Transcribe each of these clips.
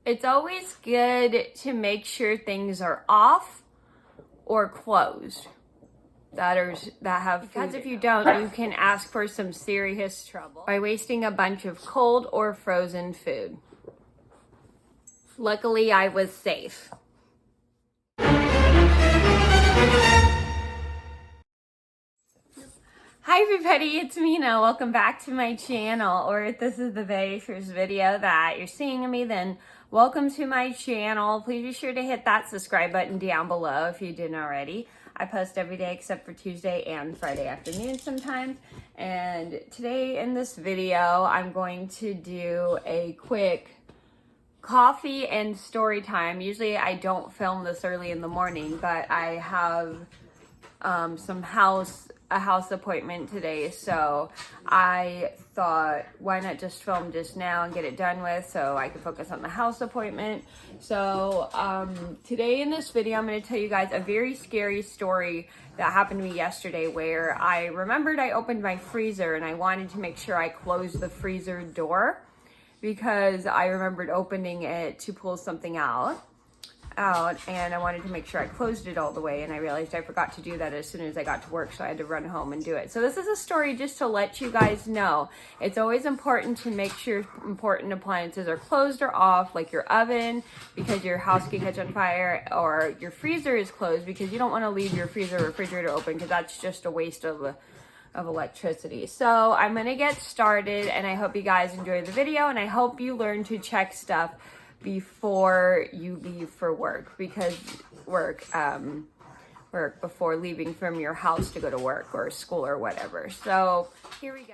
It's always good to make sure things are off or closed because if you don't, you can ask for some serious trouble by wasting a bunch of cold or frozen food. Luckily, I was safe. Hi everybody, it's Mena. Welcome back to my channel, or if this is the very first video that you're seeing of me, then welcome to my channel. Please be sure to hit that subscribe button down below if you didn't already. I post every day except for Tuesday and Friday afternoon sometimes. And today in this video, I'm going to do a quick coffee and story time. Usually I don't film this early in the morning, but I have a house appointment today, so I thought, why not just film just now and get it done with so I can focus on the house appointment. So today in this video, I'm going to tell you guys a very scary story that happened to me yesterday, where I remembered I opened my freezer and I wanted to make sure I closed the freezer door because I remembered opening it to pull something out, and I wanted to make sure I closed it all the way, and I realized I forgot to do that as soon as I got to work, so I had to run home and do it. So this is a story just to let you guys know it's always important to make sure important appliances are closed or off, like your oven because your house can catch on fire, or your freezer is closed because you don't want to leave your freezer or refrigerator open because that's just a waste of electricity. So I'm gonna get started, and I hope you guys enjoy the video, and I hope you learn to check stuff before you leave for work, because work before leaving from your house to go to work or school or whatever. So here we go.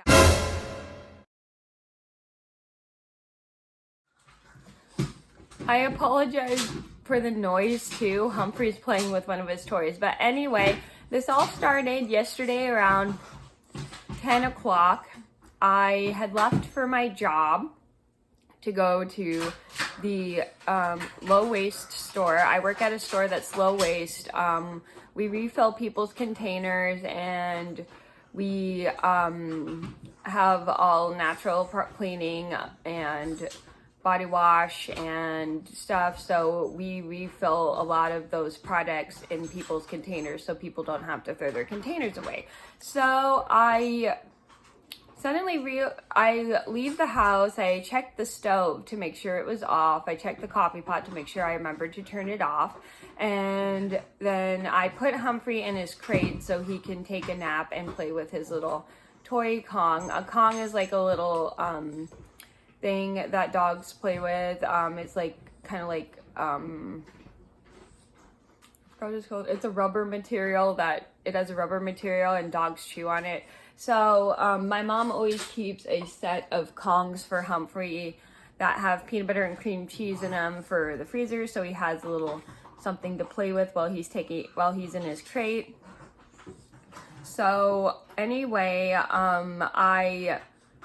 I apologize for the noise too. Humphrey's playing with one of his toys. But anyway, this all started yesterday around 10 o'clock. I had left for my job to go to the low waste store. I work at a store that's low waste. We refill people's containers, and we have all natural cleaning and body wash and stuff. So we refill a lot of those products in people's containers so people don't have to throw their containers away. So I leave the house. I checked the stove to make sure it was off. I checked the coffee pot to make sure I remembered to turn it off. And then I put Humphrey in his crate so he can take a nap and play with his little toy Kong. A Kong is like a little thing that dogs play with. It's like kind of like it's a rubber material and dogs chew on it. So my mom always keeps a set of Kongs for Humphrey that have peanut butter and cream cheese in them for the freezer, so he has a little something to play with while he's in his crate. So anyway, I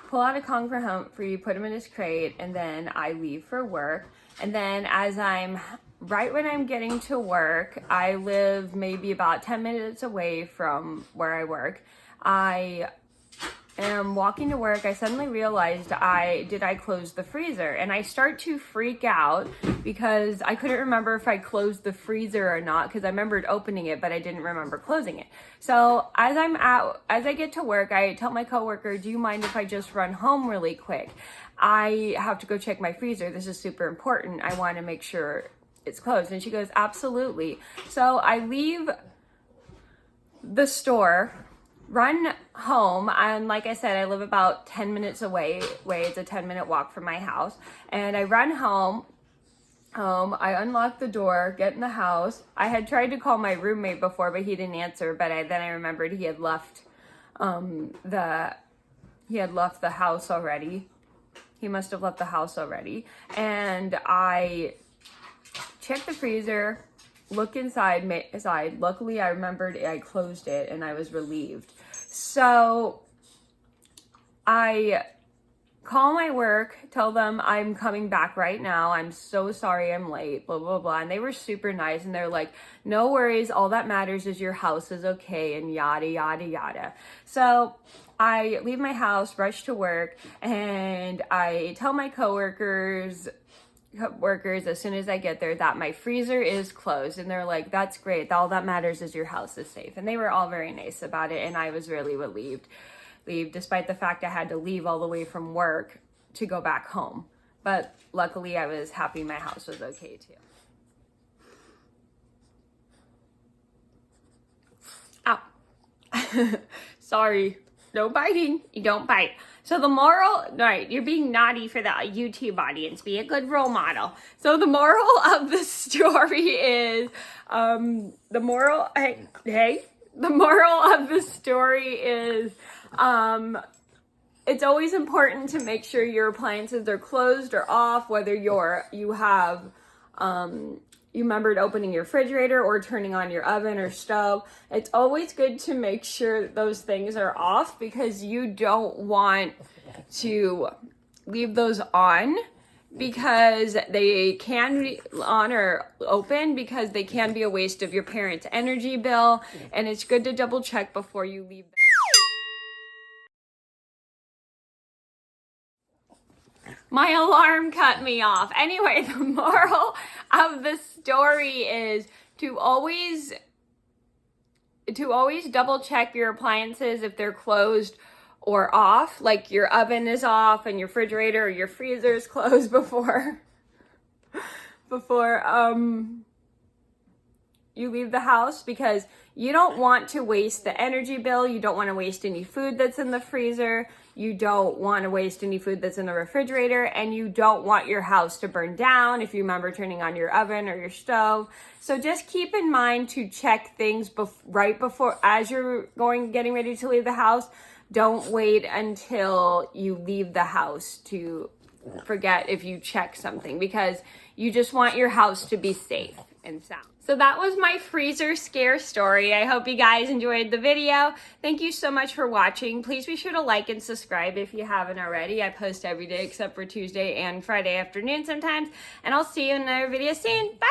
pull out a Kong for Humphrey, put him in his crate, and then I leave for work. And then right when I'm getting to work, I live maybe about 10 minutes away from where I work. I am walking to work. I suddenly realized I close the freezer, and I start to freak out because I couldn't remember if I closed the freezer or not, because I remembered opening it, but I didn't remember closing it. So as I get to work, I tell my coworker, do you mind if I just run home really quick? I have to go check my freezer. This is super important. I want to make sure it's closed. And she goes, absolutely. So I leave the store, run home, and like I said, I live about 10 minutes away. It's a 10-minute walk from my house. And I run home. I unlock the door, get in the house. I had tried to call my roommate before, but he didn't answer. But then I remembered he had left the house already. He must have left the house already. And I checked the freezer, look inside. Luckily, I remembered I closed it, and I was relieved. So I call my work, tell them I'm coming back right now. I'm so sorry I'm late, blah, blah, blah. And they were super nice, and they're like, no worries. All that matters is your house is okay, and yada, yada, yada. So I leave my house, rush to work, and I tell my coworkers workers as soon as I get there that my freezer is closed, and they're like, that's great, all that matters is your house is safe. And they were all very nice about it, and I was really relieved despite the fact I had to leave all the way from work to go back home. But luckily I was happy my house was okay too. Ow. Sorry, no biting, you don't bite. So the moral, right, you're being naughty for the YouTube audience. Be a good role model. So the moral of the story is, the moral of the story is, it's always important to make sure your appliances are closed or off, whether you remembered opening your refrigerator or turning on your oven or stove. It's always good to make sure those things are off, because you don't want to leave those on, because they can be on or open, because they can be a waste of your parents' energy bill, and it's good to double check before you leave them. My alarm cut me off. Anyway, the moral of the story is to always double check your appliances if they're closed or off, like your oven is off and your refrigerator or your freezer is closed before you leave the house, because you don't want to waste the energy bill. You don't want to waste any food that's in the freezer. You don't want to waste any food that's in the refrigerator, and you don't want your house to burn down if you remember turning on your oven or your stove. So just keep in mind to check things right before, as you're getting ready to leave the house. Don't wait until you leave the house to forget if you check something, because you just want your house to be safe and sound. So that was my freezer scare story. I hope you guys enjoyed the video. Thank you so much for watching. Please be sure to like and subscribe if you haven't already. I post every day except for Tuesday and Friday afternoon sometimes. And I'll see you in another video soon. Bye!